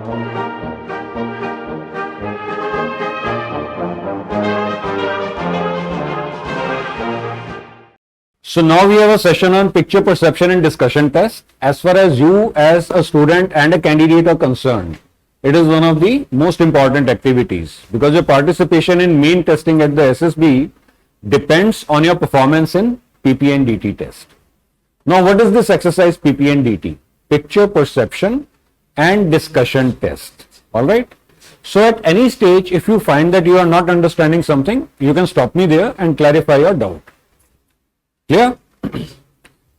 So now we have a session on picture perception and discussion test. As far as you as a student and a candidate are concerned, it is one of the most important activities because your participation in main testing at the SSB depends on your performance in PPDT test. Now what is this exercise PPDT? Picture perception and discussion test. Alright. So at any stage, if you find that you are not understanding something, you can stop me there and clarify your doubt. Clear?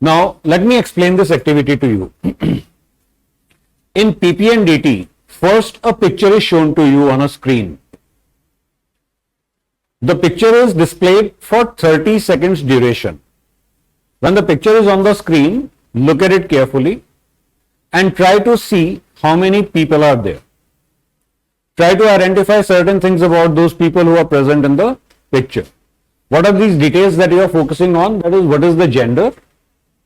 Now, let me explain this activity to you. In PPDT, first a picture is shown to you on a screen. The picture is displayed for 30 seconds duration. When the picture is on the screen, look at it carefully and try to see how many people are there. Try to identify certain things about those people who are present in the picture. What are these details that you are focusing on? That is, what is the gender,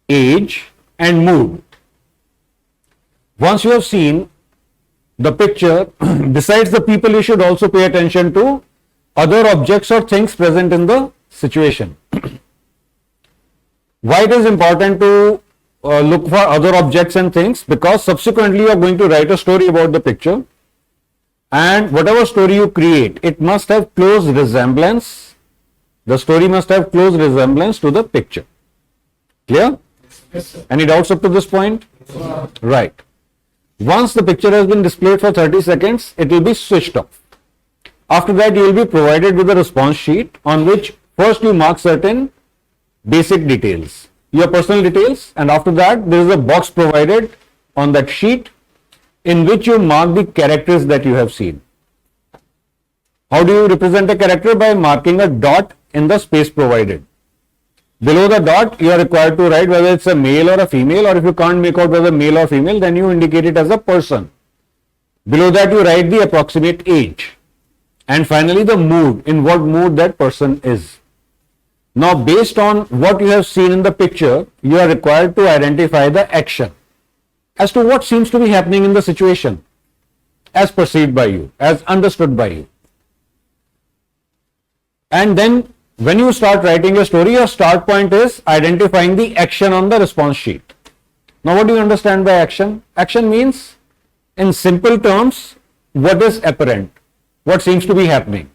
age, and mood. Once you have seen the picture, besides the people, you should also pay attention to other objects or things present in the situation. Why it is important to look for other objects and things? Because subsequently you are going to write a story about the picture, and whatever story you create, it must have close resemblance. The story must have close resemblance to the picture. Clear? Yes, sir. Any doubts up to this point? Yes. Right. Once the picture has been displayed for 30 seconds, it will be switched off. After that, you will be provided with a response sheet on which first you mark certain basic details, your personal details, and after that, there is a box provided on that sheet in which you mark the characters that you have seen. How do you represent a character? By marking a dot in the space provided. Below the dot, you are required to write whether it's a male or a female, or if you can't make out whether male or female, then you indicate it as a person. Below that, you write the approximate age. And finally, the mood, in what mood that person is. Now, based on what you have seen in the picture, you are required to identify the action as to what seems to be happening in the situation, as perceived by you, as understood by you. And then, when you start writing your story, your start point is identifying the action on the response sheet. Now, what do you understand by action? Action means, in simple terms, what is apparent, what seems to be happening.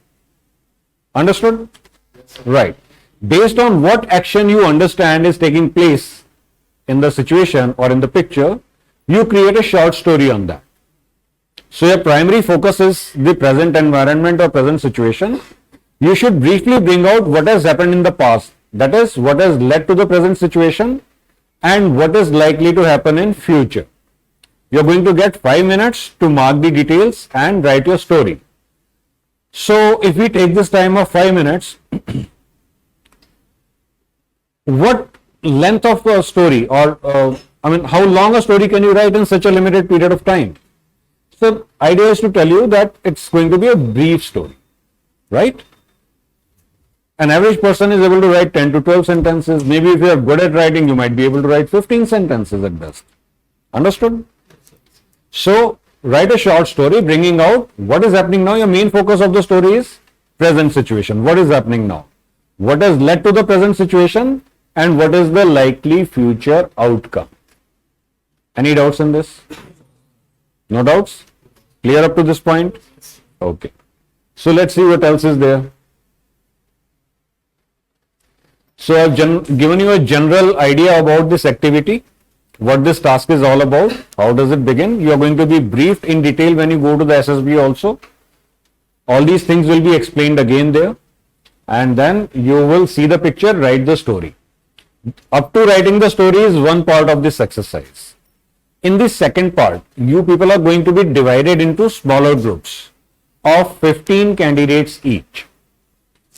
Understood? Yes, sir. Right. Based on what action you understand is taking place in the situation or in the picture, you create a short story on that. So, your primary focus is the present environment or present situation. You should briefly bring out what has happened in the past, that is, what has led to the present situation and what is likely to happen in future. You are going to get 5 minutes to mark the details and write your story. So, if we take this time of 5 minutes, what length of a story or how long a story can you write in such a limited period of time? So, idea is to tell you that it's going to be a brief story, right? An average person is able to write 10 to 12 sentences. Maybe if you are good at writing, you might be able to write 15 sentences at best. Understood? So, write a short story bringing out what is happening now. Your main focus of the story is present situation. What is happening now? What has led to the present situation and what is the likely future outcome? Any doubts in this? No doubts? Clear up to this point? Okay. So, let's see what else is there. So, I have given you a general idea about this activity, what this task is all about, how does it begin. You are going to be briefed in detail when you go to the SSB also. All these things will be explained again there, and then you will see the picture, write the story. Up to writing the story is one part of this exercise. In this second part, you people are going to be divided into smaller groups of 15 candidates each.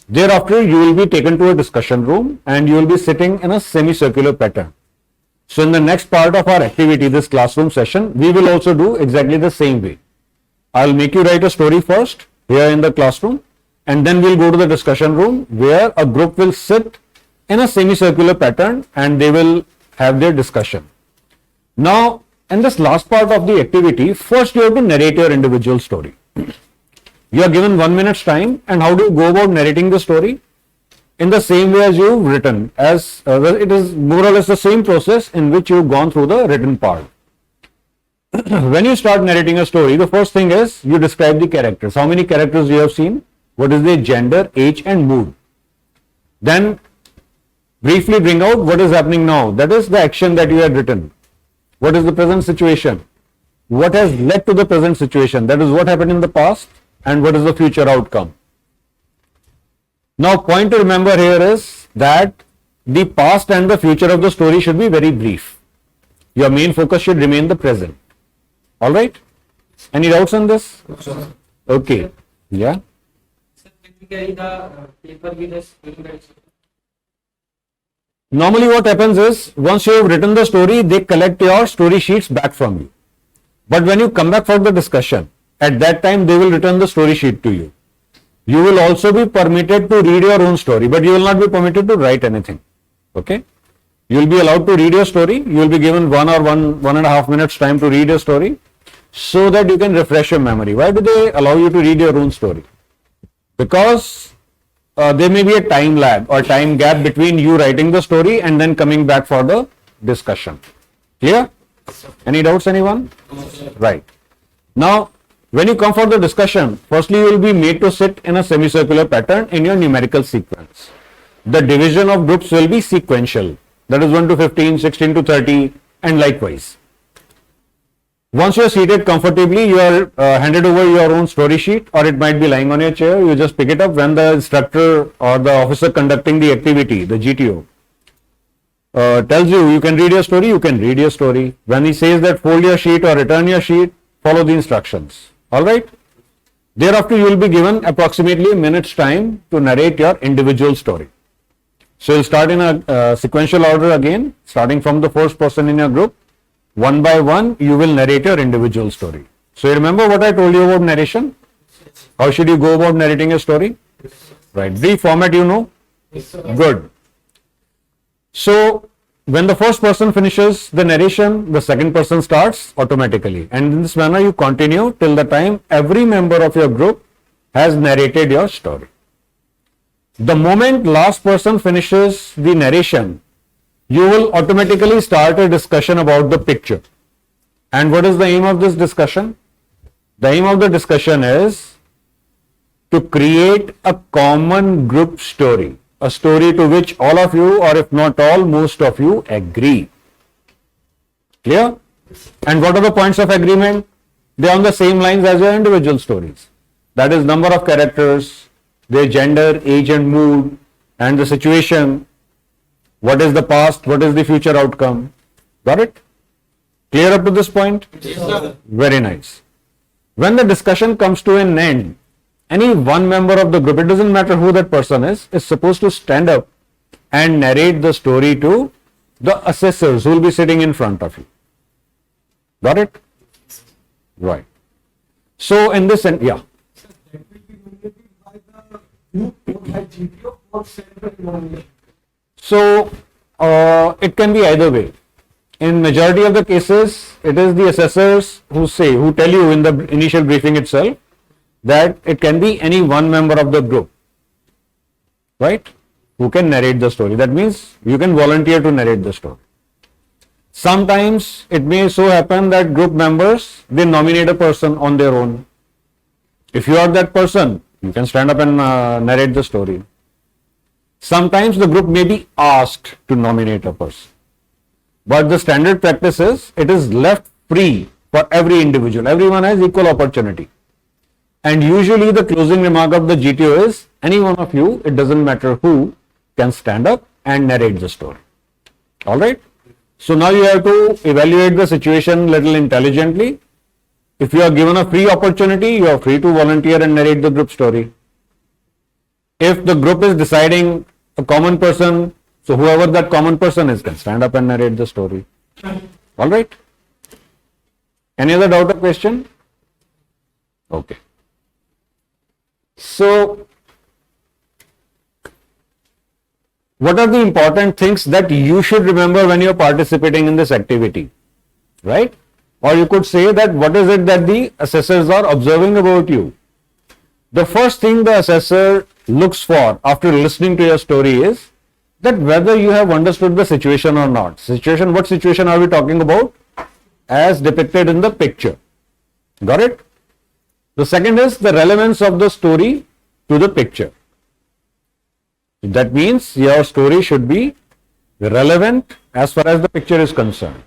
Thereafter, you will be taken to a discussion room and you will be sitting in a semicircular pattern. So, in the next part of our activity, this classroom session, we will also do exactly the same way. I will make you write a story first here in the classroom, and then we'll go to the discussion room where a group will sit in a semicircular pattern and they will have their discussion. Now, in this last part of the activity, first you have to narrate your individual story. You are given 1 minute's time, and how do you go about narrating the story? In the same way as you've written, as it is more or less the same process in which you've gone through the written part. When you start narrating a story, the first thing is you describe the characters. How many characters you have seen? What is their gender, age, and mood? Then briefly bring out what is happening now. That is the action that you had written. What is the present situation? What has led to the present situation? That is what happened in the past and what is the future outcome. Now, point to remember here is that the past and the future of the story should be very brief. Your main focus should remain the present. All right? Any doubts on this? Okay. Yeah. Normally what happens is, once you have written the story, they collect your story sheets back from you. But when you come back for the discussion, at that time they will return the story sheet to you. You will also be permitted to read your own story, but you will not be permitted to write anything. Okay? You will be allowed to read your story. You will be given 1 or 1.5 minutes time to read your story so that you can refresh your memory. Why do they allow you to read your own story? Because there may be a time lag or time gap between you writing the story and then coming back for the discussion. Clear? Any doubts, anyone? Right. Now, when you come for the discussion, firstly you will be made to sit in a semicircular pattern in your numerical sequence. The division of groups will be sequential. That is 1 to 15, 16 to 30, and likewise. Once you are seated comfortably, you are handed over your own story sheet, or it might be lying on your chair. You just pick it up when the instructor or the officer conducting the activity, the GTO, tells you, you can read your story, you can read your story. When he says that fold your sheet or return your sheet, follow the instructions. Alright? Thereafter, you will be given approximately a minute's time to narrate your individual story. So, you will start in a sequential order again, starting from the first person in your group. One by one, you will narrate your individual story. So, you remember what I told you about narration? How should you go about narrating a story? Right. Brief format you know? Good. So, when the first person finishes the narration, the second person starts automatically. And in this manner, you continue till the time every member of your group has narrated your story. The moment last person finishes the narration, you will automatically start a discussion about the picture. And what is the aim of this discussion? The aim of the discussion is to create a common group story, a story to which all of you, or if not all, most of you agree. Clear? And what are the points of agreement? They are on the same lines as your individual stories. That is, number of characters, their gender, age and mood, and the situation. What is the past? What is the future outcome? Got it? Clear up to this point? Yes, sir. Very nice. When the discussion comes to an end, any one member of the group, it doesn't matter who that person is supposed to stand up and narrate the story to the assessors who will be sitting in front of you. Got it? Right. So, in this, yeah. Sir, that will be nominated by the group or by GTO or central nomination. So, it can be either way. In majority of the cases, it is the assessors who tell you in the initial briefing itself that it can be any one member of the group, right, who can narrate the story. That means you can volunteer to narrate the story. Sometimes it may so happen that group members, they nominate a person on their own. If you are that person, you can stand up and narrate the story. Sometimes the group may be asked to nominate a person. But the standard practice is, it is left free for every individual. Everyone has equal opportunity. And usually the closing remark of the GTO is, any one of you, it doesn't matter who, can stand up and narrate the story. Alright? So now you have to evaluate the situation little intelligently. If you are given a free opportunity, you are free to volunteer and narrate the group story. If the group is deciding a common person, so whoever that common person is can stand up and narrate the story. Alright? Any other doubt or question? Okay. So, what are the important things that you should remember when you are participating in this activity? Right? Or you could say that what is it that the assessors are observing about you? The first thing the assessor looks for after listening to your story is that whether you have understood the situation or not. Situation, what situation are we talking about? As depicted in the picture. Got it? The second is the relevance of the story to the picture. That means your story should be relevant as far as the picture is concerned.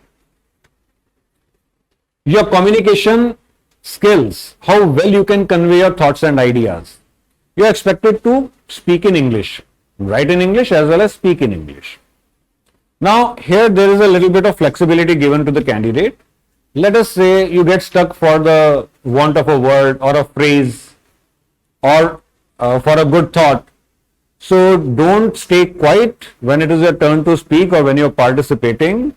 Your communication skills, how well you can convey your thoughts and ideas. You are expected to speak in English, write in English as well as speak in English. Now here there is a little bit of flexibility given to the candidate. Let us say you get stuck for the want of a word or a phrase or for a good thought. So don't stay quiet when it is your turn to speak or when you are participating.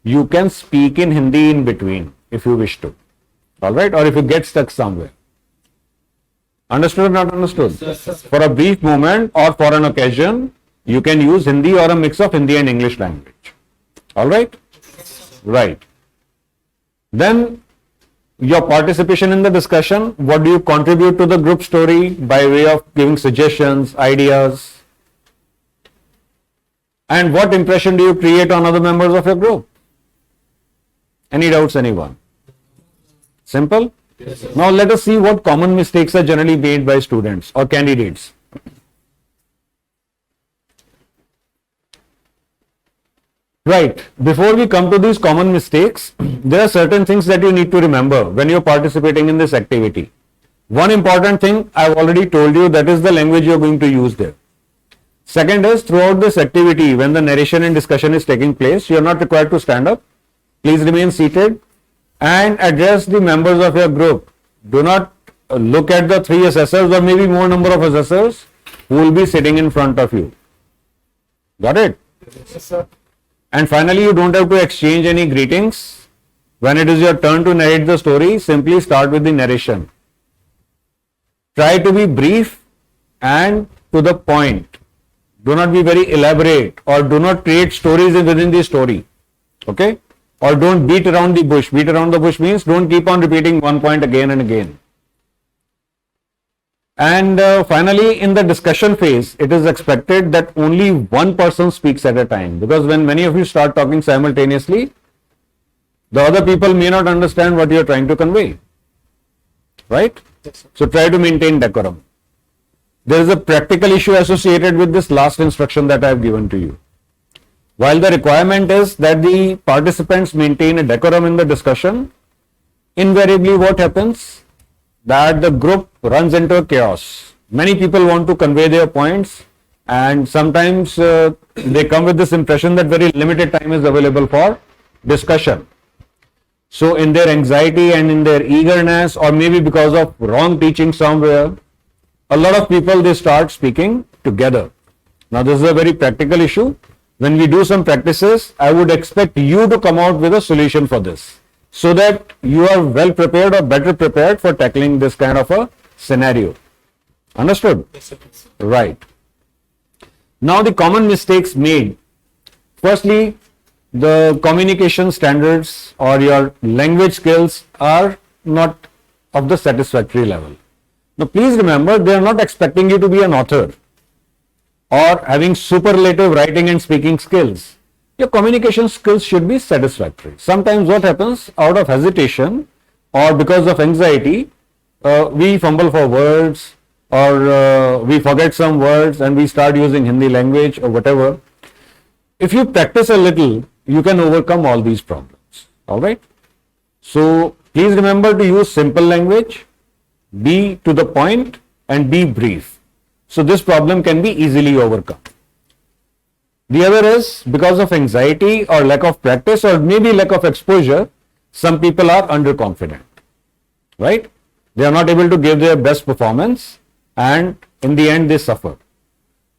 You can speak in Hindi in between if you wish to. Alright, or if you get stuck somewhere. Understood or not understood? Yes. For a brief moment or for an occasion, you can use Hindi or a mix of Hindi and English language. Alright? Right. Then your participation in the discussion, what do you contribute to the group story by way of giving suggestions, ideas? And what impression do you create on other members of your group? Any doubts, anyone? Simple? Yes, sir. Now let us see what common mistakes are generally made by students or candidates. Right. Before we come to these common mistakes, there are certain things that you need to remember when you're participating in this activity. One important thing I've already told you, that is the language you're going to use there. Second is, throughout this activity, when the narration and discussion is taking place, you're not required to stand up. Please remain seated and address the members of your group. Do not look at the 3 assessors or maybe more number of assessors who will be sitting in front of you. Got it? Yes, sir. And finally, you don't have to exchange any greetings. When it is your turn to narrate the story, simply start with the narration. Try to be brief and to the point. Do not be very elaborate or do not create stories within the story. Okay? Or don't beat around the bush. Beat around the bush means don't keep on repeating one point again and again. And finally, in the discussion phase, it is expected that only one person speaks at a time, because when many of you start talking simultaneously, the other people may not understand what you are trying to convey. Right? Yes, sir. So try to maintain decorum. There is a practical issue associated with this last instruction that I have given to you. While the requirement is that the participants maintain a decorum in the discussion, invariably what happens? That the group runs into chaos. Many people want to convey their points, and sometimes they come with this impression that very limited time is available for discussion. So in their anxiety and in their eagerness, or maybe because of wrong teaching somewhere, a lot of people, they start speaking together. Now this is a very practical issue. When we do some practices, I would expect you to come out with a solution for this, so that you are well prepared or better prepared for tackling this kind of a scenario. Understood? Yes, sir. Right. Now the common mistakes made. Firstly, the communication standards or your language skills are not of the satisfactory level. Now please remember, they are not expecting you to be an author or having superlative writing and speaking skills. Your communication skills should be satisfactory. Sometimes what happens, out of hesitation or because of anxiety, we fumble for words or we forget some words and we start using Hindi language or whatever. If you practice a little, you can overcome all these problems. Alright? So please remember to use simple language, be to the point and be brief. So this problem can be easily overcome. The other is, because of anxiety or lack of practice or maybe lack of exposure, some people are underconfident, right? They are not able to give their best performance and in the end they suffer.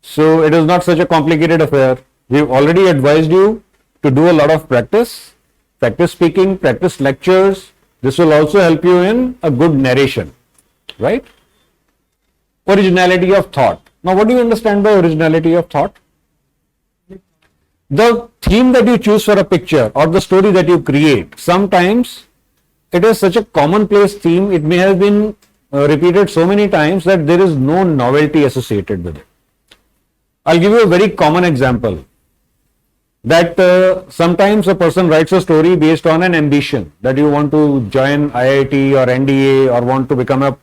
So it is not such a complicated affair. We've already advised you to do a lot of practice, practice speaking, practice lectures. This will also help you in a good narration, right? Originality of thought. Now what do you understand by originality of thought? The theme that you choose for a picture or the story that you create, sometimes it is such a commonplace theme, it may have been repeated so many times that there is no novelty associated with it. I'll give you a very common example that sometimes a person writes a story based on an ambition that you want to join IIT or NDA or want to become a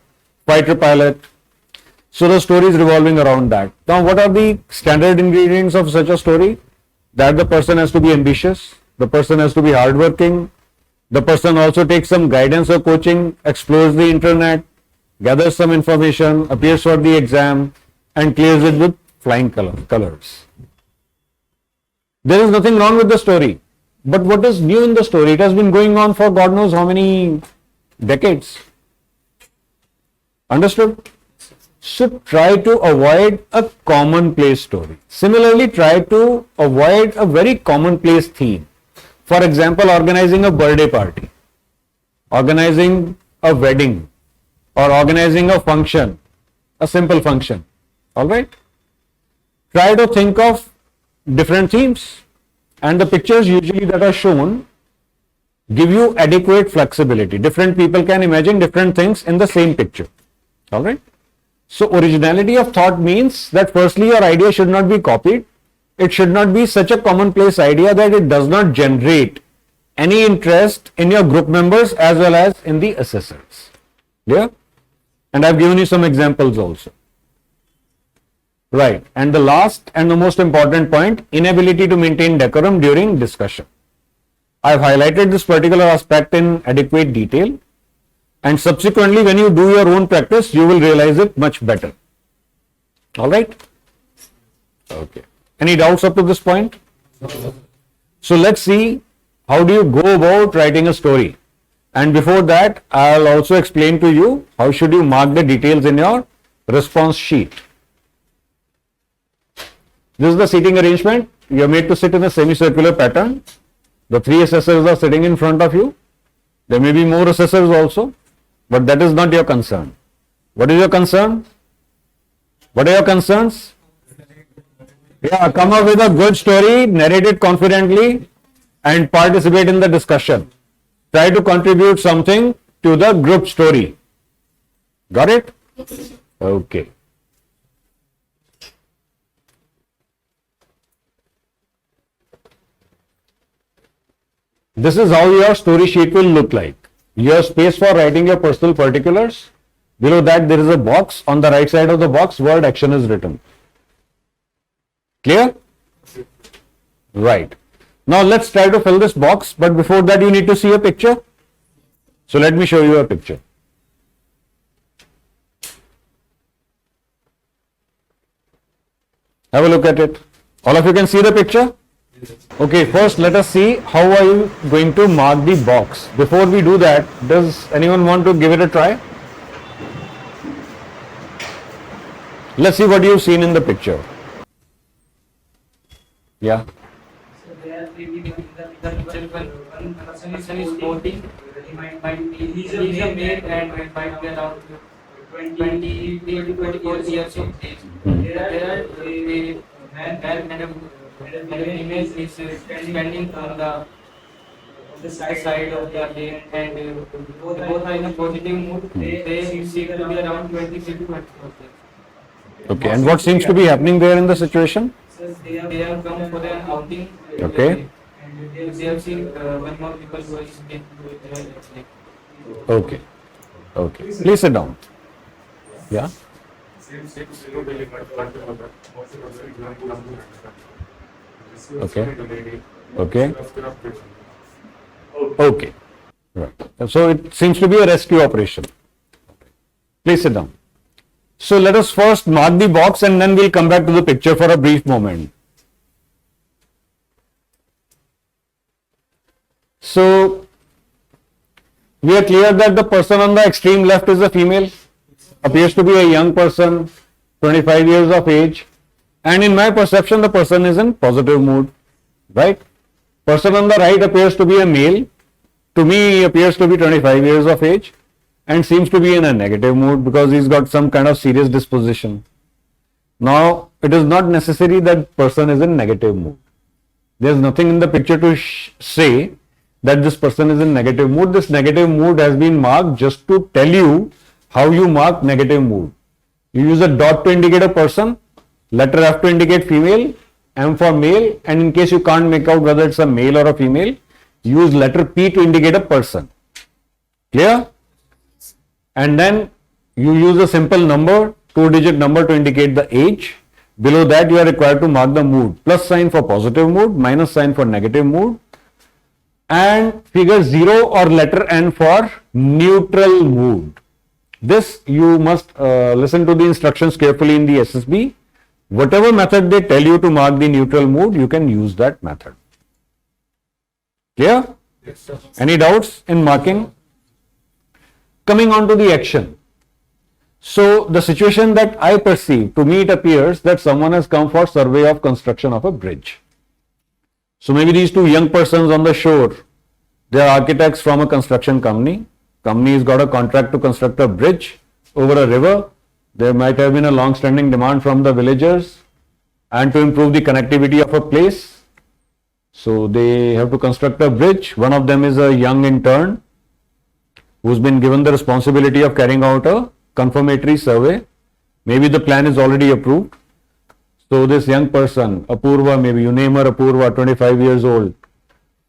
fighter pilot. So the story is revolving around that. Now, what are the standard ingredients of such a story? That the person has to be ambitious, the person has to be hardworking, the person also takes some guidance or coaching, explores the internet, gathers some information, appears for the exam, and clears it with flying colors. There is nothing wrong with the story. But what is new in the story? It has been going on for God knows how many decades. Understood? So try to avoid a commonplace story. Similarly, try to avoid a very commonplace theme. For example, organizing a birthday party, organizing a wedding, or organizing a function, a simple function. All right? Try to think of different themes, and the pictures usually that are shown give you adequate flexibility. Different people can imagine different things in the same picture. All right? So originality of thought means that firstly your idea should not be copied. It should not be such a commonplace idea that it does not generate any interest in your group members as well as in the assessors. Yeah? And I've given you some examples also. Right. And the last and the most important point, inability to maintain decorum during discussion. I've highlighted this particular aspect in adequate detail, and subsequently when you do your own practice, you will realize it much better. All right? Okay. Any doubts up to this point? So let's see how do you go about writing a story. And before that, I'll also explain to you how should you mark the details in your response sheet. This is the seating arrangement. You are made to sit in a semicircular pattern. The three assessors are sitting in front of you. There may be more assessors also, but that is not your concern. What is your concern? What are your concerns? Yeah, come up with a good story, narrate it confidently, and participate in the discussion. Try to contribute something to the group story. Got it? Okay. This is how your story sheet will look like. Your space for writing your personal particulars. Below that there is a box. On the right side of the box, word action is written. Clear? Right. Now let's try to fill this box, but before that you need to see a picture. So let me show you a picture. Have a look at it. All of you can see the picture? Okay, first let us see how are you going to mark the box. Before we do that, does anyone want to give it a try? Let's see what you've seen in the picture. Yeah. So there we the picture one person is sporting, he is a male and might be around 20 to 24 years of age. There a man and a image is standing on the side of the lane, and both are in a positive mood. They seem to be around 20 to 24 years. Okay, and what seems to be happening there in the situation? They have come for an outing. Okay. And they have seen one more people who is in Okay. Okay. Please sit down. Yeah. Okay. Okay. Okay. Right. So it seems to be a rescue operation. Please sit down. So let us first mark the box and then we'll come back to the picture for a brief moment. So we are clear that the person on the extreme left is a female, appears to be a young person, 25 years of age, and in my perception the person is in positive mood, right? Person on the right appears to be a male, to me he appears to be 25 years of age and seems to be in a negative mood because he's got some kind of serious disposition. Now it is not necessary that person is in negative mood. There's nothing in the picture to say that this person is in negative mood. This negative mood has been marked just to tell you how you mark negative mood. You use a dot to indicate a person, letter F to indicate female, M for male, and in case you can't make out whether it's a male or a female, use letter P to indicate a person. Clear? And then you use a simple number, 2-digit number to indicate the age. Below that you are required to mark the mood. Plus sign for positive mood, minus sign for negative mood, and figure 0 or letter N for neutral mood. This you must listen to the instructions carefully in the SSB. Whatever method they tell you to mark the neutral mood, you can use that method. Clear? Yes, sir. Any doubts in marking? Coming on to the action. So the situation that I perceive, to me it appears that someone has come for survey of construction of a bridge. So maybe these two young persons on the shore, they are architects from a construction company. Company has got a contract to construct a bridge over a river. There might have been a long-standing demand from the villagers and to improve the connectivity of a place. So they have to construct a bridge. One of them is a young intern who's been given the responsibility of carrying out a confirmatory survey. Maybe the plan is already approved. So this young person, Apurva, maybe you name her Apurva, 25 years old,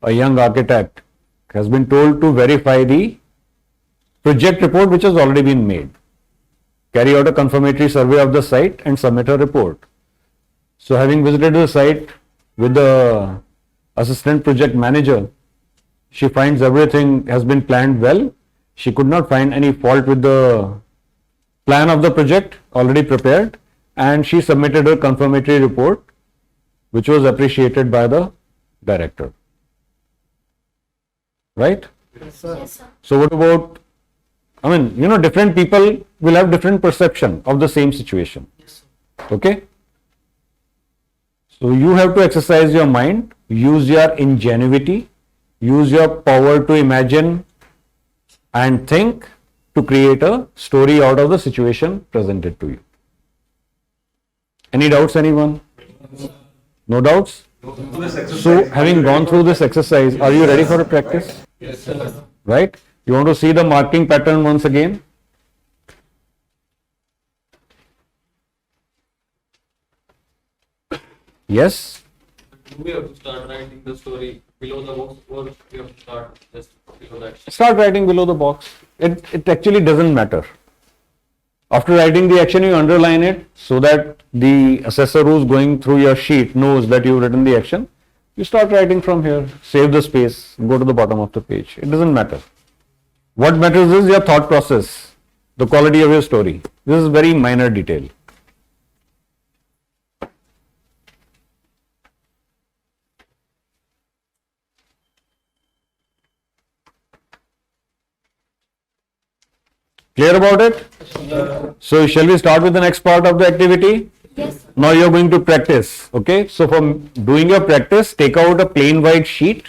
a young architect, has been told to verify the project report which has already been made. Carry out a confirmatory survey of the site and submit a report. So having visited the site with the assistant project manager, she finds everything has been planned well. She could not find any fault with the plan of the project already prepared, and she submitted her confirmatory report, which was appreciated by the director. Right? Yes, sir. Yes, sir. So what about, different people will have different perception of the same situation. Yes, sir. Okay? So you have to exercise your mind, use your ingenuity, use your power to imagine and think to create a story out of the situation presented to you. Any doubts, anyone? No doubts? So having gone through this exercise, are you ready for a practice? Yes, sir. Right? You want to see the marking pattern once again? Yes? Do we have to start writing the story below the box, or we have to start just below that? Start writing below the box. It actually doesn't matter. After writing the action, you underline it so that the assessor who's going through your sheet knows that you've written the action. You start writing from here, save the space, go to the bottom of the page. It doesn't matter. What matters is your thought process, the quality of your story. This is very minor detail. Clear about it? So shall we start with the next part of the activity? Yes, sir. Now you're going to practice. Okay. So for doing your practice, take out a plain white sheet.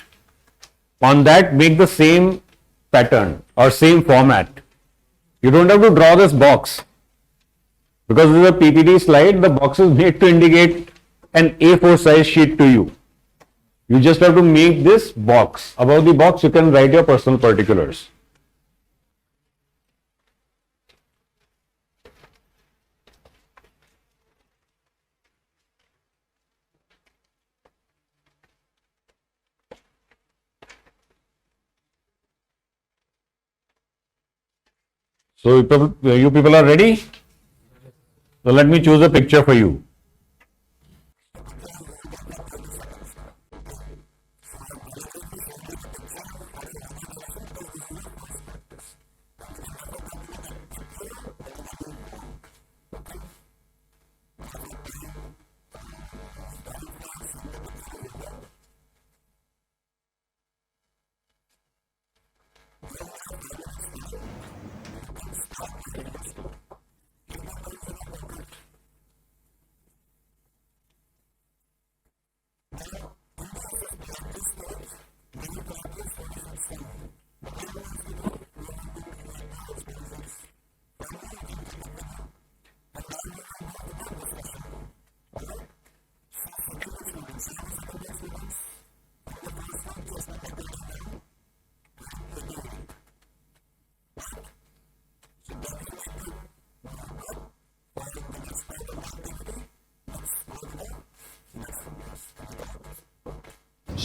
On that, make the same pattern or same format. You don't have to draw this box. Because this is a PPT slide, the box is made to indicate an A4 size sheet to you. You just have to make this box. Above the box, you can write your personal particulars. So you people are ready? So let me choose a picture for you.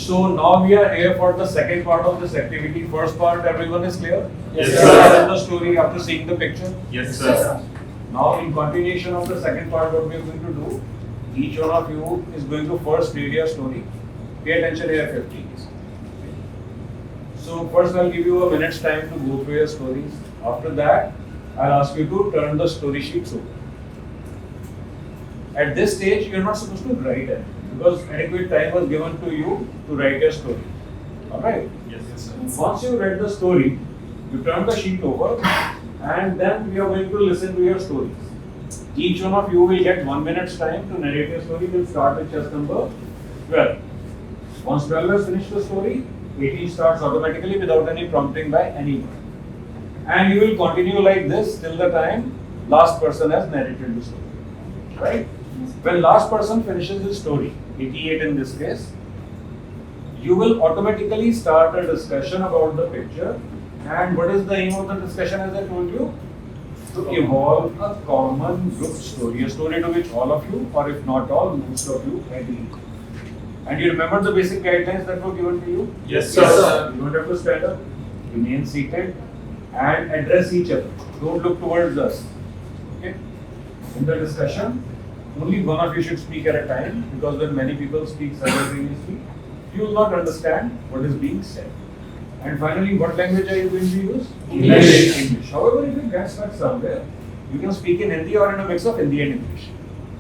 So now we are here for the second part of this activity. First part, everyone is clear? Yes, You sir. understand the story after seeing the picture. Yes, sir. Now, in continuation of the second part, what we are going to do, each one of you is going to first read your story. Pay attention here, 15. So first, I'll give you a minute's time to go through your stories. After that, I'll ask you to turn the story sheets over. At this stage, you're not supposed to write it because adequate time was given to you to write your story. Alright? Yes, sir. Once you read the story, you turn the sheet over and then we are going to listen to your stories. Each one of you will get 1 minute's time to narrate your story. We'll start with chest number 12. Once 12 has finished the story, 18 starts automatically without any prompting by anyone. And you will continue like this till the time last person has narrated the story. Right? When last person finishes his story, 88 in this case, you will automatically start a discussion about the picture. And what is the aim of the discussion, as I told you? To evolve a common group story, a story to which all of you, or if not all, most of you agree. And you remember the basic guidelines that were given to you? Yes, sir. You don't have to stand up, remain seated, and address each other. Don't look towards us. Okay? In the discussion, only one of you should speak at a time, because when many people speak simultaneously, you will not understand what is being said. And finally, what language are you going to use? English. However, if you get stuck somewhere, you can speak in Hindi or in a mix of Hindi and English.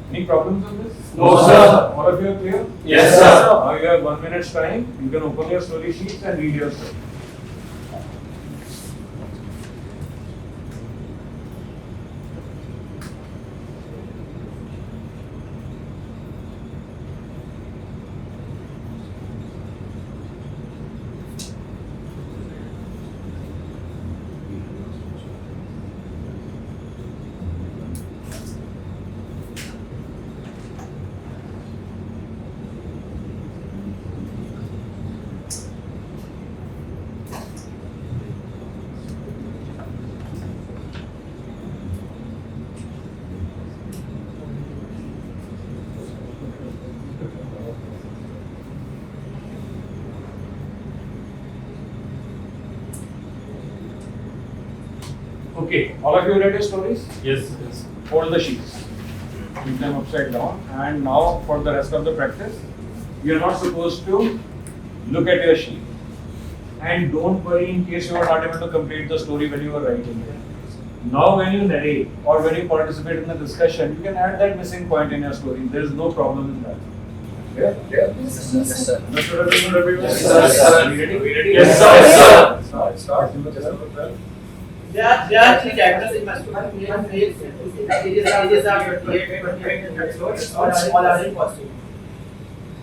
Any problems with this? No, sir. All of you are clear? Yes, sir. Now you have 1 minute's time. You can open your story sheets and read your story. Okay, all of you read your stories? Yes, yes. Fold the sheets. Keep them upside down. And now for the rest of the practice, you're not supposed to look at your sheet. And don't worry in case you are not able to complete the story when you are writing it. Now when you narrate or when you participate in the discussion, you can add that missing point in your story. There is no problem in that. Yeah? Yeah? Yes, sir. Understood everyone? Yes, sir. We ready? Yes, sir. Yes, sir. Start. Start. There are three chapters in my story. One phase, pages are 28 episodes, all are in costume.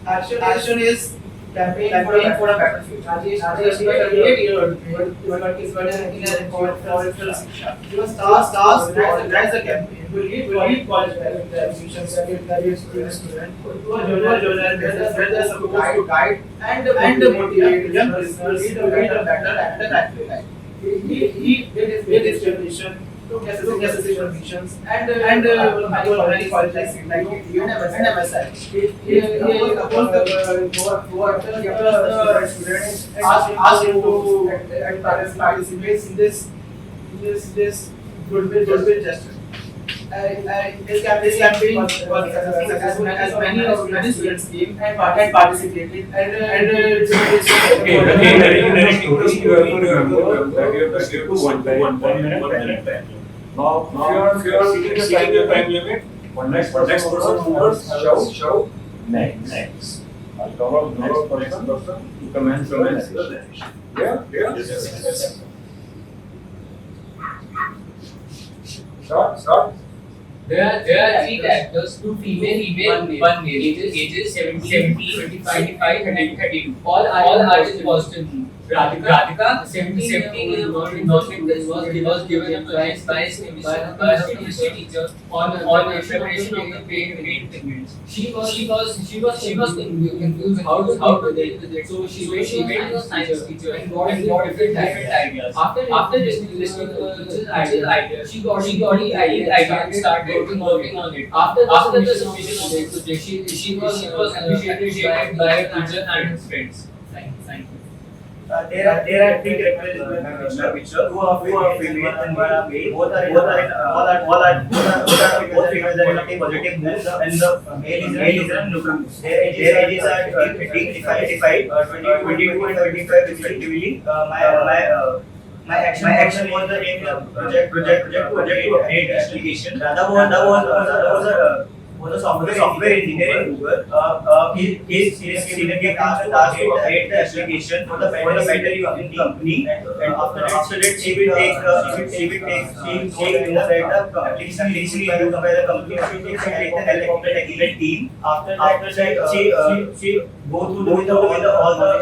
Action is campaign for a battlefield. Rajesh is 38-year-old. Is in a report for you must stars to organize the campaign. To lead college institutions, graduate student, to a journal where they are supposed to guide and motivate young listeners to lead a better and an active life. He did his preparation, took necessary permissions, and many colleges like UNMSI. He approached the students and asked him to participate in this goodwill gesture. His campaign was successful as many students came and participated Okay, when you narrate story, you have to remember that you have to stick to 1 minute time. Now, if you are exceeding your time limit, next person who shout next. I'll call out next person to commence the next session. Yeah? Yes. Start. There are three characters, two female, one male, ages 17, 25, and 32. All are in Boston. Radhika, 17 year old was given a prize by his chemistry teacher on preparation of the paint pigments. She was confused how to deal with it. So she went to a science teacher and got different ideas. After listening to teacher's ideas, she got the idea and started working on it. After the submission of the project, she was appreciated by her teacher and his friends. Thank you. There are three characters in the picture. Two are female and one are male. Both females are in a positive mood, and the male is in neutral mood. Their ages are 85, 22 and 25 respectively. My action was the project to update the application. Radha was a software engineer in Google. His senior gave task to update the application for the better use of the company. And after that, she will take the application used by the company. She will take the help of the technical team. After that, she go through all the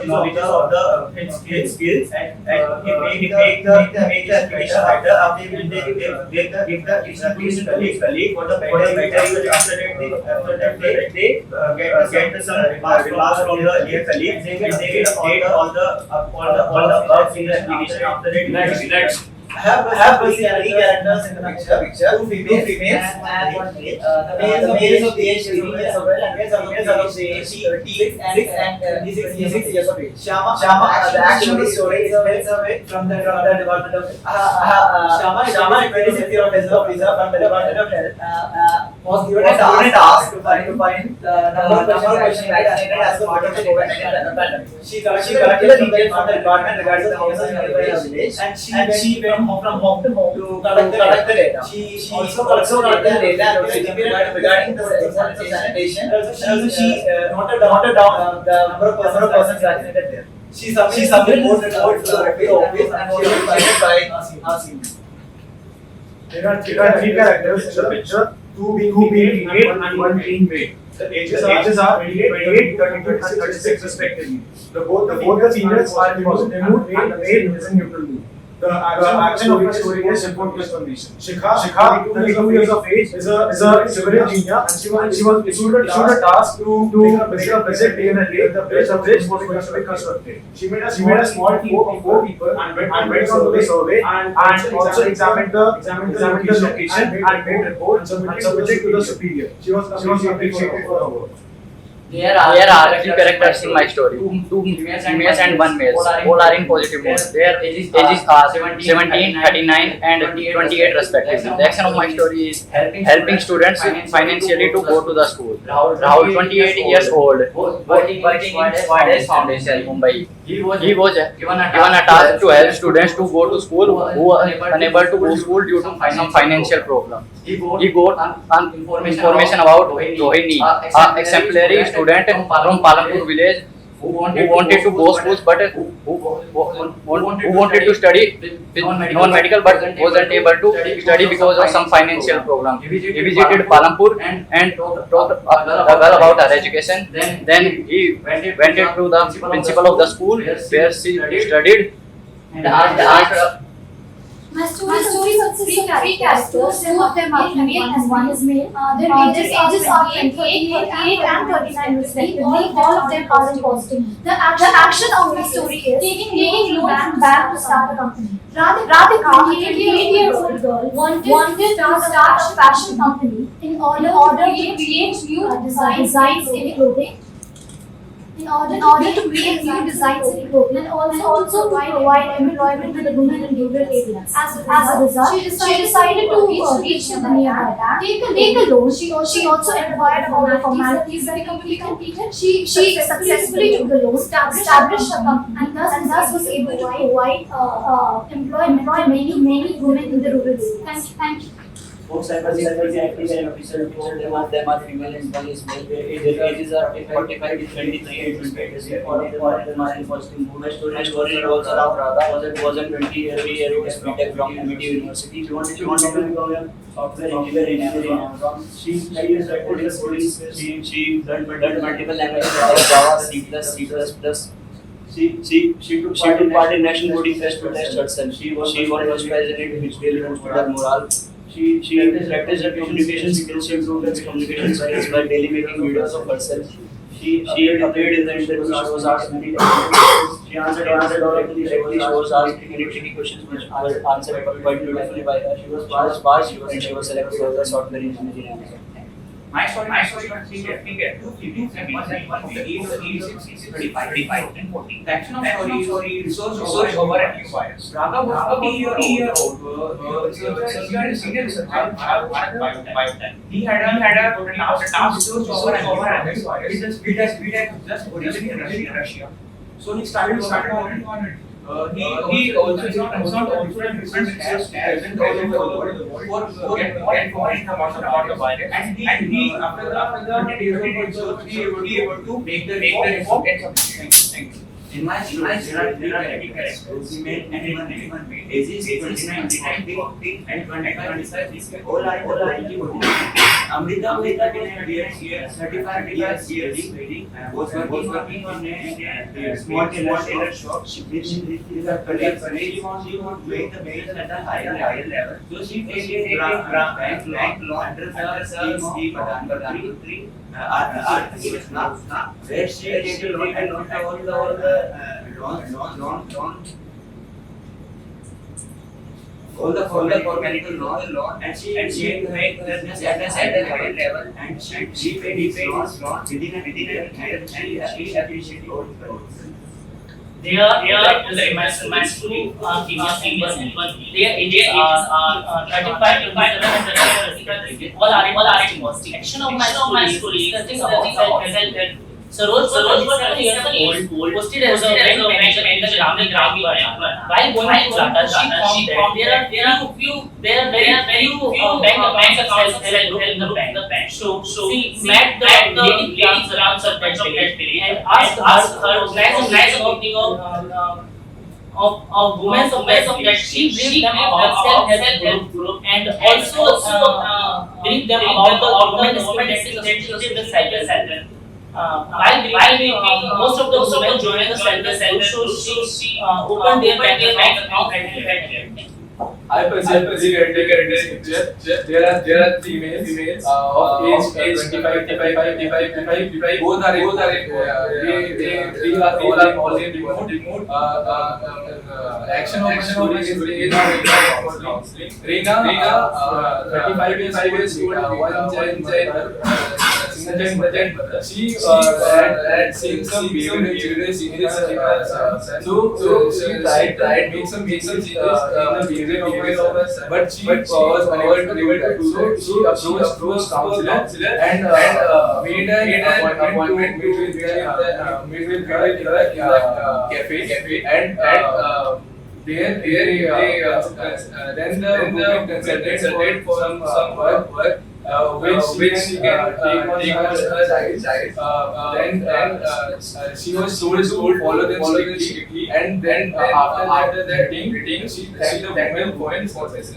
knowledge of the skills and make the application better. After give the application colleague for the better use. After that they get some remarks from the dear colleagues. They get all the bugs in the application. After that, next. I have three characters in the picture. Two females and one male. The males of the age 18 years of age and females of the age 36 and 36 years of age. Shama, the actual story is away from the Department of Shama, 26-year-old officer from the Department of Health, was given a task to find the number of questions vaccinated as a part of the COVID-19 pandemic. She collected the details from the department regarding the houses nearby her village, and she went from home to home to collect the data. She also collected the data regarding the sanitation. She noted down the number of persons vaccinated there. She submitted report to the office and she was invited by asking. There are three characters in the picture. Two being female and one being male. The ages are 28, 32, and 36 respectively. Both the females are in positive mood and the male is in neutral mood. The action of the story is important information. Shikha, 32 years of age, is a civil engineer, and she was issued a task to make a visit in a day. The bridge was going to be constructed. She made a small team of 4 people and went on the survey and also examined the location and made reports and submitted to the superior. She was appreciated for her work. There are three characters in my story, two females and one male. All are in positive mood. Their ages are 17, 39 and 28 respectively. The action of my story is helping students financially to go to the school. Rahul, 28 years old, working in Swadesh Foundation, Mumbai. He was given a task to help students to go to school who are unable to go to school due to some financial problem. He got information about Rohini, an exemplary student from Palanpur village who wanted to go schools but who wanted to study with non-medical but wasn't able to study because of some financial problem. He visited Palanpur and talked the girl about her education. Then he went to the principal of the school where she studied and asked. My story consists of three characters. Two of them are female and one is male. Their ages are 28 and 39 respectively. All of them are in positive. The action of the story is taking loan from bank to start a company. Radhika, a 28-year-old girl, wanted to start a fashion company in order to create new designs in clothing. In order to create new designs in clothing and also provide employment to the women in rural areas. As a result, she decided to reach to the nearby bank, take a loan. She also inquired about the formalities that be completed. She successfully took the loan, established a company, and thus was able to provide employment to many women in the rural areas. Thank you. Both cycles active and official. Two of them are female and one is male. Their ages are 45 to 23 and 28. All of them are in positive mood. My story revolves around Radha. Was a 20-year-old BTech from MIT University. She wanted to become a software engineer in Amazon. She studied practical skills. She learned multiple languages like Java, C++. She took part in National Coding Fest to test herself. She was first president, which really boosted her morale. She practiced her communication skills. She improved her communication skills by daily making videos of herself. She appeared in the interview. She was asked many questions. She answered all of the directly. She was asked many tricky questions which were answered quite beautifully by her. She was passed and she was selected as a software engineer. My story was two segments and one of the age of 35 and 14. The action of story research over and new bias. Raghav was 40-year-old senior researcher by then. He had a task research over and new bias. He just originally in Russia. So he started working on it. He also is not different research present all over the world for get more information about the virus. And he after the 30 days of research, he was able to make the report and submit. Thank you. In my story, there are three characters. We made anyone made. Ages 29, 40, and 25. All are quality. Amrita years, 35 years reading, was working on a small tailor shop. She is a career. She wants to make the business at a higher level. So she takes a grant loan under the scheme Pradhan Mantri where she takes a loan and all the organical loan and she make business at a higher level and she paid his loan within a year and she appreciated all the loans. They are the mass two their ages are 35 to 57 all are in positive. Action of my story discussing about Saroj was 7 years old, posted as a bank manager in the Grami While going to Lata, she found that there are very few bank accounts available in the bank. So she met the lady around that village and asked her of women of that she briefed them about self-help group and also briefed them about the government establishment in the cycle. While briefing, most of the women joined the self-help group, so she opened their bank account and I present the picture. There are three males of age 25. Both are they are all in remote. Action of story is Reena, 35 years old, one child, she had seen some behavior in so she tried make some changes in the behavior of her son, but she was unable to do that. So she approached counselor and made an appointment with her in the cafe and then the woman consulted for some work which she can take on her child. Then she was told to follow them strictly, and then after that meeting, she thanked the woman for this.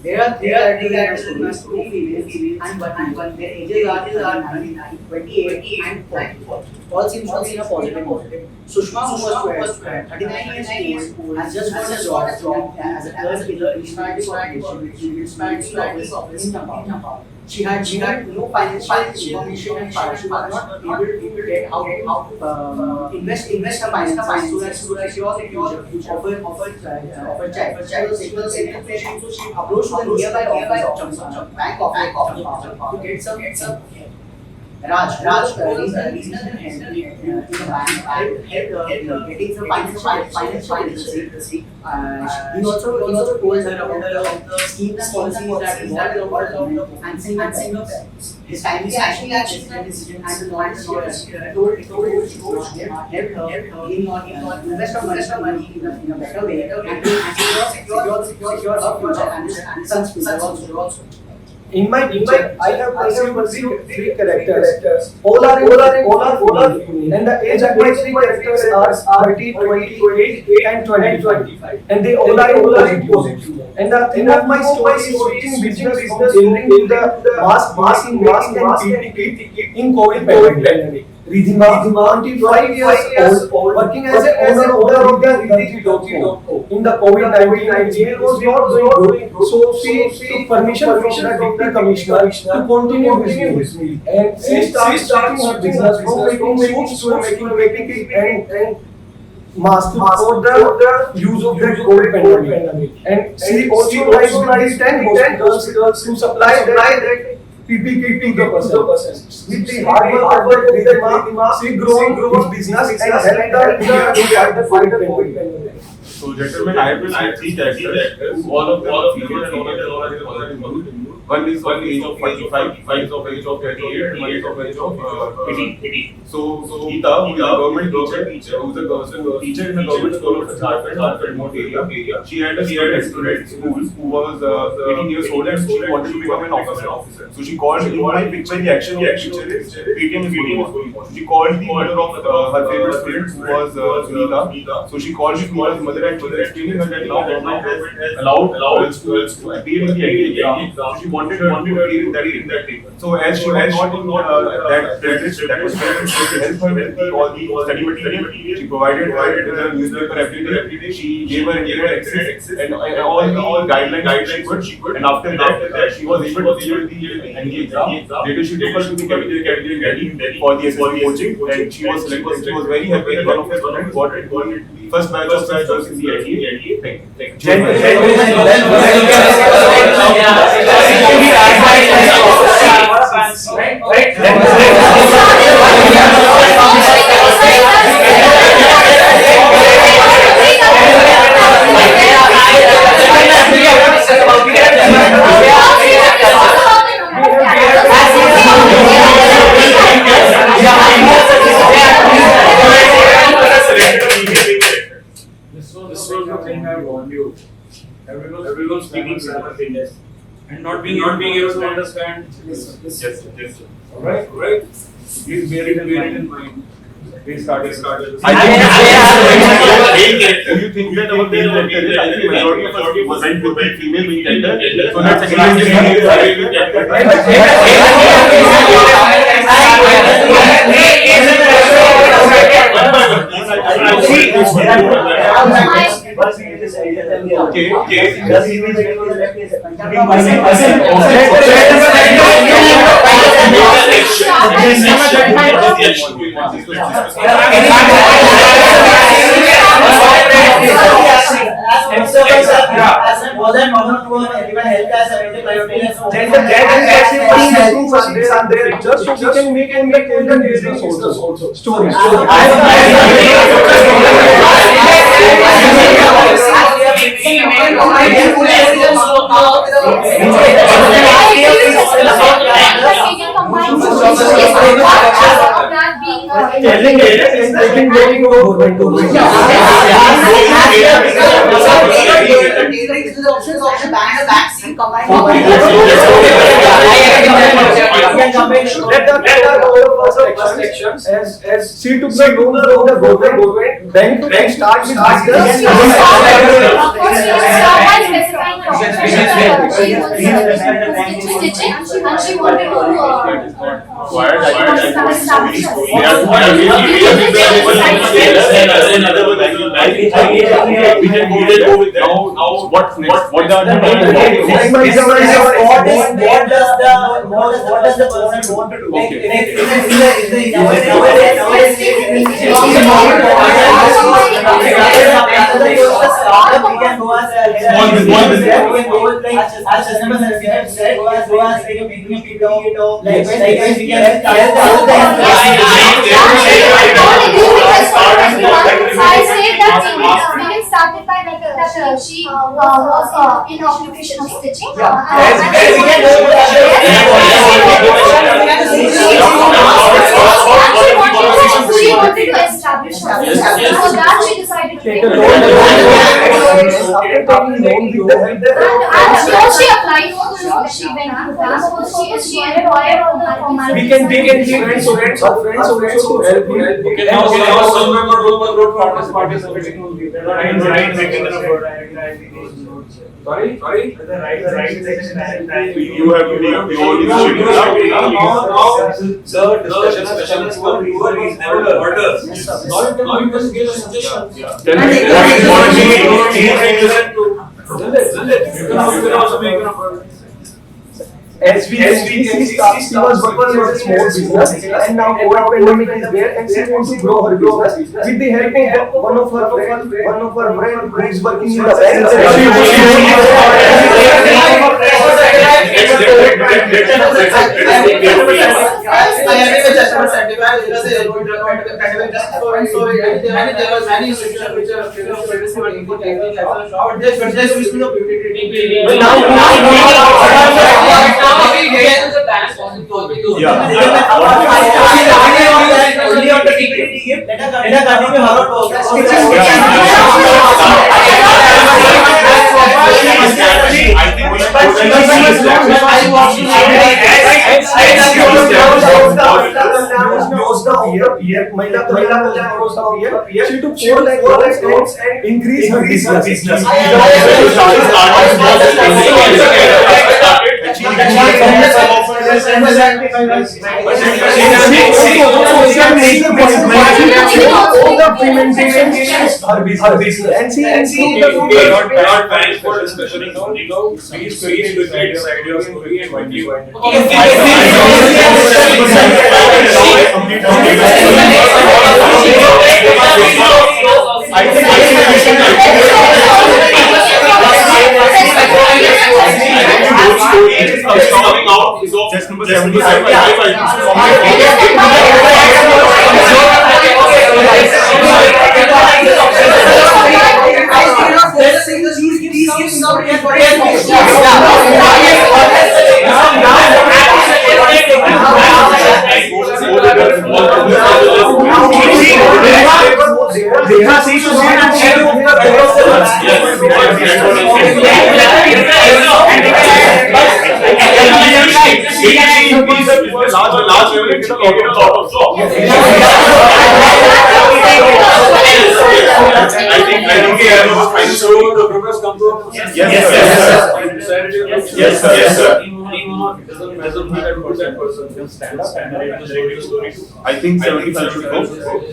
There are three characters in my story, females and one. Their ages are 29, 28 and 40. All seem in a positive. Sushma, who was 39 years old, has just got a job as a third pillar in Municipality office in Nepal. She had no financial information and she was not able to get how to invest her finances so that she was offered child. She was able to she approached the nearby office of bank to get some Raj, regional head in the bank getting some financial literacy. He also told her about the schemes and policies that involved and single his family actually decision and the knowledge told help her in invest money in a better way and secure her future and his son's future also. In my picture, I have perceived three characters. All are female, and the age of my three characters are 30, 28, and 25. And they all are in positive. And the theme of my story is switching business from building to the mass and PPDT in COVID pandemic. Ridhima, 25 years old, working as an owner of the Ridhi.co. In the COVID-19, jail was not going good, so she took permission from the deputy commissioner to continue his meal. And she started her business from making suits to making and mask for the use of the COVID pandemic. And she also lies with the 10 hospitals to supply that PPDT to the persons. With the hard work of Ridhima, she grew his business and helped the fight the COVID pandemic. So, gentlemen, I have presented three characters. All of them are female and all of them are positive. One is of age of 45, one is of age of 38, and one is of age of 80. So Geeta, who is a government teacher, who is a teacher in the government school of Jharkhand, remote area. She had a student in school who was 18 years old and she wanted to become an officer. So she called in my picture, the action of the picture is PTM is going on. She called the mother of her favorite student who was Geeta. So she called Geeta's mother and she was explaining her that now government has allowed girls to appear in the IIT exam. She wanted her to appear in that paper. So as she was not in that privilege, that was very to help her with all the study material. She provided her with the newspaper every day. She gave her internet access and all the guidelines she could. And after that, she was able to clear the ND exam. Later, she took her to the capital academy in Delhi for the SSB coaching, and she was selected. She was very happy that one of her students got the first batch of girls in the NDA. Thank Everyone speaking simultaneously and not being able to understand. Yes. Alright. Please bear it in mind. Please start. Do you think that our male character, I think majority of us wasn't with the female main character, so that's just so we can make also stories. As she took the loan from the government, then to start with stitching, and she wanted to What's next? What does the person want to do? started by that she was in occupation of stitching. She wanted to establish herself. So that she decided to take a loan. And she applied for the loan. She she went to Bhutan, so she acquired all the formalities. We can take friends also to help him. Okay, now some member wrote participating only. They're not even writing section of word. Sorry? The right section. You have to make the whole initiative. Now the discussion has come to a reasonable order. Now you can give a suggestion. Then You can also make an offer. SBC starts, she was working as a small business, and now COVID pandemic is there, and she wants to grow her business with the help of one of her friends who is working in the bank. She took 4 lakh loans and increased her business. Not time for discussion. Please decide your idea of story and when you want Just number 75. Large level, it will get a lot of jobs. I think we have a final. So the progress comes up. Yes, sir. It doesn't measure that person can stand up and narrate the story. I think 75 should go.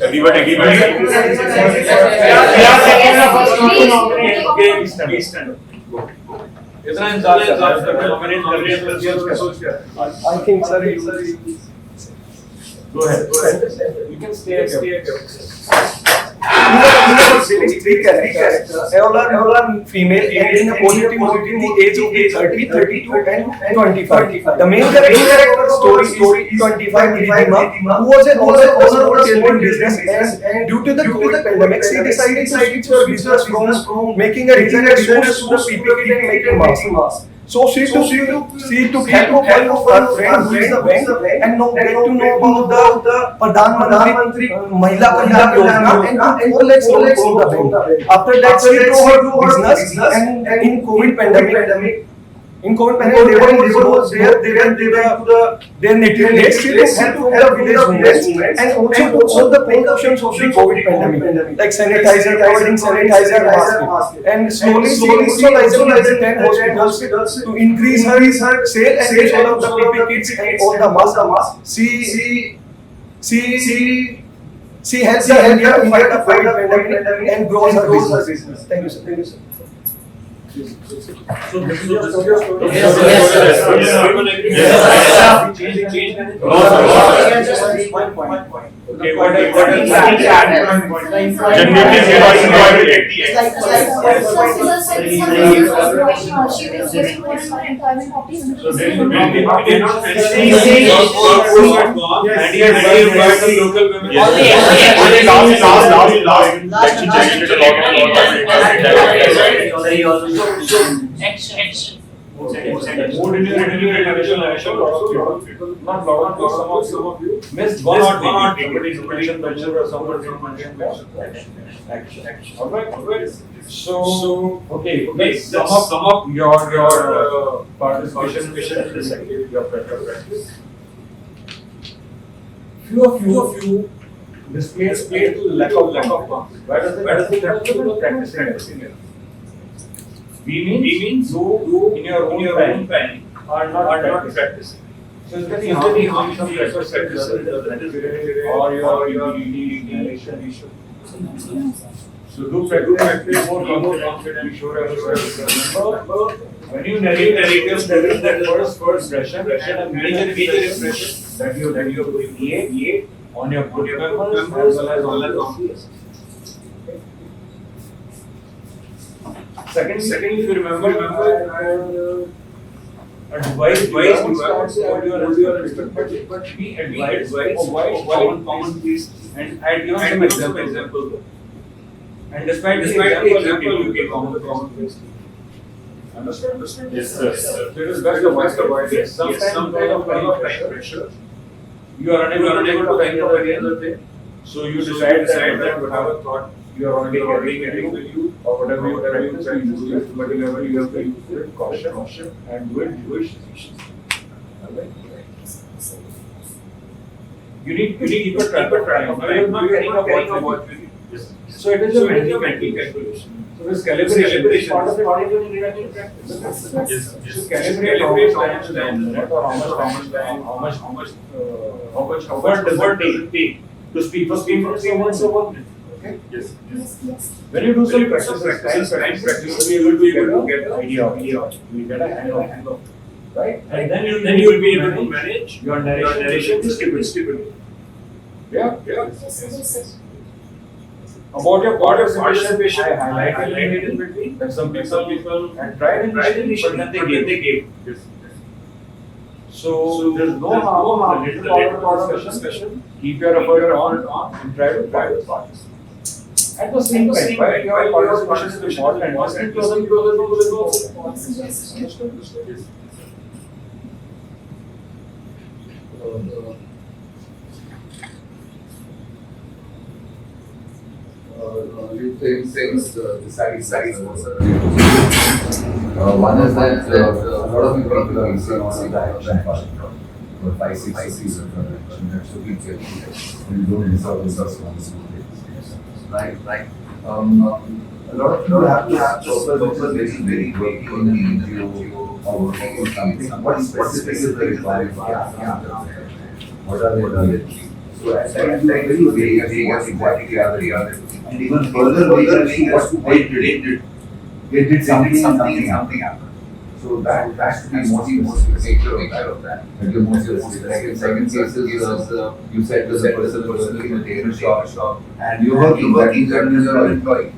Everybody. Okay, stand up. इतना इंतजार कर रहा है nominate कर रहे हैं सोच क्या I think, sir, go ahead you can stay three characters. All are female and in a positive the age of 30, 32 and 25. The main character story is 25 Ridhima, who was an owner of a small business, and due to the COVID pandemic, she decided to switch her business from making a designer source to the PPDT and making mask. So she took help of one of her friend who is the bank and get to know about the Pradhan Mantri Mahila Kalyan Yojana and 4 lakhs loan from the bank. After that, she drove her business, and in COVID pandemic, they were their native place. She took help from the village women and also the precautions of the COVID pandemic, like sanitizer, providing sanitizer, mask, and slowly she installed 10 hospitals to increase her sale and reach all of the PP kits and all the masks. She helps the India to fight the COVID pandemic and grows her business. Thank you, sir. So this is your story? Yes. Okay, what is Mood in your narration also, lot of people, not lot of some of you missed one or two. Somebody mentioned or someone mentioned action. Alright. So, okay, let's sum up your participation in this activity, your practice. Few of you displayed lack of confidence. Why does it happen? Practicing it. We mean you in your own time are not practicing. So it's very hard to practice or your PPDT narration. So do practice more confident. Be sure remember when you narrate that first impression and a major impression that you create on your group members as well as on the CSs. Secondly, if you remember advice to your respect, but we advise common piece, and I give some example. And despite the example, you get common piece. Understand? Yes, sir. So it is best to avoid some kind of time pressure. You are unable to think of any other thing. So you decide that whatever thought you are already getting with you, or whatever you try to use it, but you have to use it with caution and do it judiciously. You need to keep a track of time. You are not carrying a watch with you. So it is a mental calculation. So this calibration is part of the narrative practice. So calibrate how much does it take to speak for someone. Okay? Yes. When you do some practice, you will be able to get an idea. You will get a hang of. Right? And then you will be able to manage your narration stability. Yeah? Yes. About your participation, I highlighted in between that some people had tried initially, but then they gave. Yes. So there's no harm in the little part of discussion. Keep your effort on and try to participate. At the same time, while your participation is important, listening to other people is also important. Things besides one is that a lot of people are missing on the action part. For 5-6 seasons of action, that's what we get. We don't miss out on responsibilities. Right. A lot of people have to have purpose very working in an NGO or working in something. What specific is the requirement? What are they doing? So at times like very vague what exactly are they doing? And even further vague what they did. They did something happened. So that has to be more specific of that. That you're more specific. Second case is you said there's a person working in a tailor shop and you're working as your employee.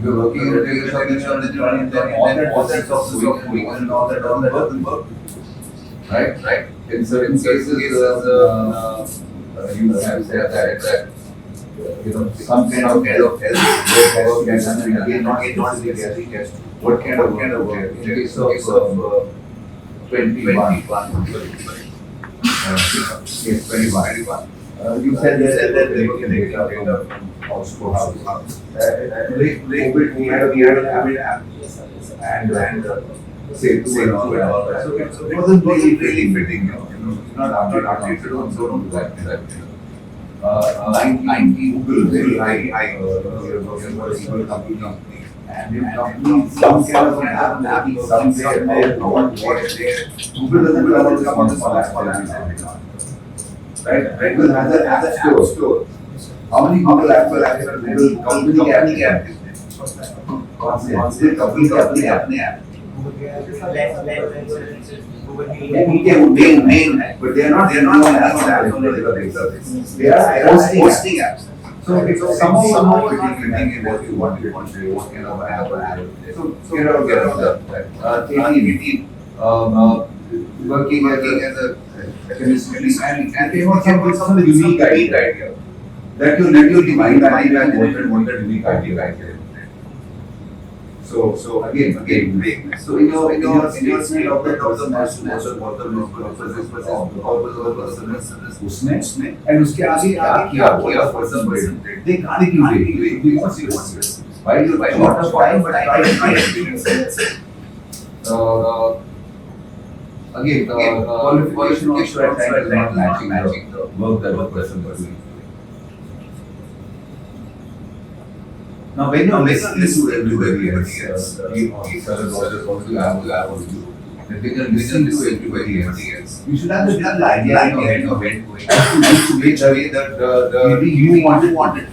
You're working in a tailor shop and you're running then all that process of going and all that work. Right? In certain cases, you have said that some kind of help work gets done and again not guessing what kind of work. In case of 21. Yes, 21. You said that they can data from house to house. We had an app and say to and all that. So it wasn't really fitting, not updated on so on that. 90 Google very high company. And if company some kind of an app somewhere what there, Google doesn't allow this on right? Google has an app store. How many Google apps are active? Google company app. Company app. Main, but they are not apps. They are hosting apps. So it's somehow fitting in what you want to do, what kind of app. So get out that. Team, working as a chemistry and came up with some unique idea that you let your mind and what that unique idea. So again, so in your statement of the person has to measure what the purpose of the person is उसमें and उसके आगे क्या person they can't give you what's your why lot of time but I experience again qualification also at times is not matching the work that the person was doing. Now, when you listen to everybody else, team officers also have you. If they can listen to everybody else, you should have the little idea in your head as to make the way that maybe you wanted to.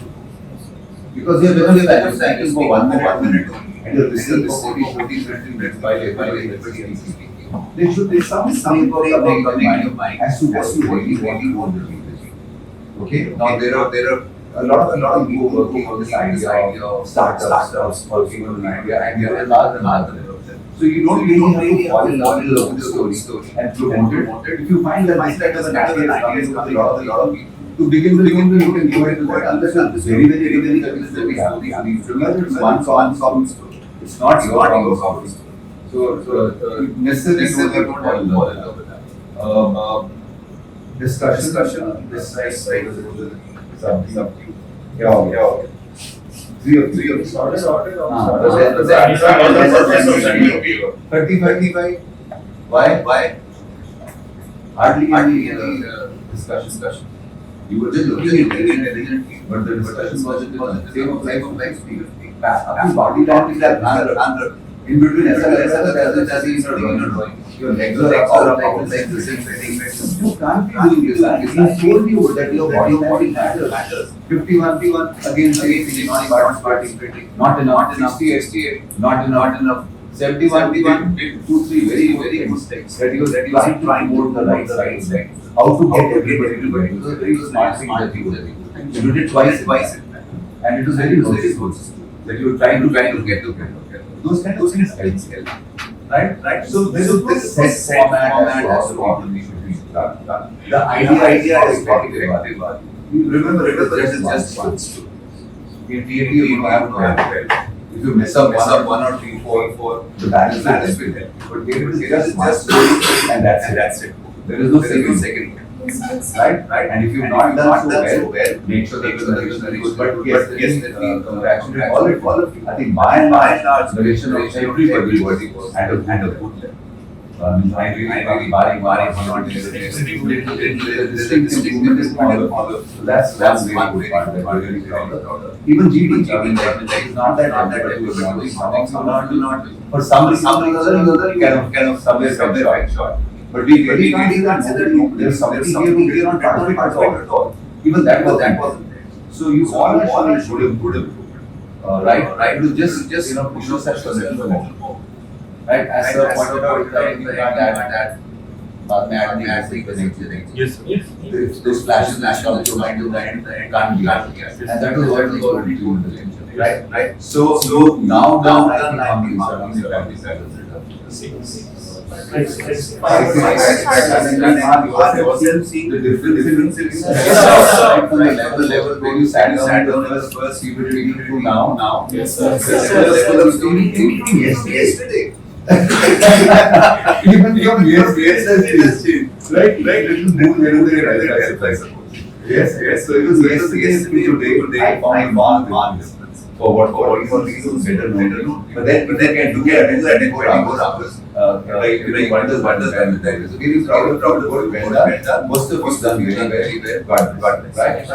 Because you have never thinking for 1 minute and you're listening for 40 minutes by everybody speaking. There should be some flavor coming in your mind as to what you really want to do. Okay? Now there are a lot of people working on this idea of startups, working on an idea, and there are large so you don't really have to fall in love with the story and promote it. If you find that this type of an idea is coming with a lot of people, to begin with, you can go into that. Understand this very that we have. Remember, it's one common story. It's not your common story. So necessarily don't fall in love with that. Discussion. This side was something. Yeah. Three of you started. 35. Why? Hardly any discussion. You were just looking at it, but the discussion was same of life speed. Body language that in between as your legs are up like the same thing. You can't be doing this. He told you that your body matters. 51 again saying not participating, not enough. 68, not enough. 71, 2, 3 very mistakes that you are trying to move the right side. How to get everybody to get it. It was a very smart thing that you did. You did it twice, and it was very good that you were trying to get to get. Those kind of things help. Right? So this set format has also we should be done. The idea is effective. Remember, it is just once. In PhD, you have to have if you mess up 1 or 3, 4, the balance will help. But here it is just one story and that's it. There is no second. Right? And if you've not done so well, make sure that the narration is good. But yes, congratulate all of you. I think by and large, narration of everybody was at a good level. I really barring one distinct improvement is all. So that's one very good part that we're really proud of. Even GD, it's not that but you are not for some other kind of somewhere short. But we really can't say that there's something here we cannot participate at all. Even that wasn't there. So you all should improve. Right? To just push yourself a little more. Right? As a pointed out, you can't add yes. If those flashes come to mind, you can't be. And that is what we call retuned. Right? So now I think how many the differences right from the level where you sat down the first you were reading to now. Yes, sir. Level of story thinking yesterday. Even from yesterday, right? Little move here I suppose. Yes. So it was yesterday to today. I found one difference. For what reasons better known. But then can do that in 24 hours. What does that is? Okay, you proud of what well done. Most of us done very well. Got it. Right?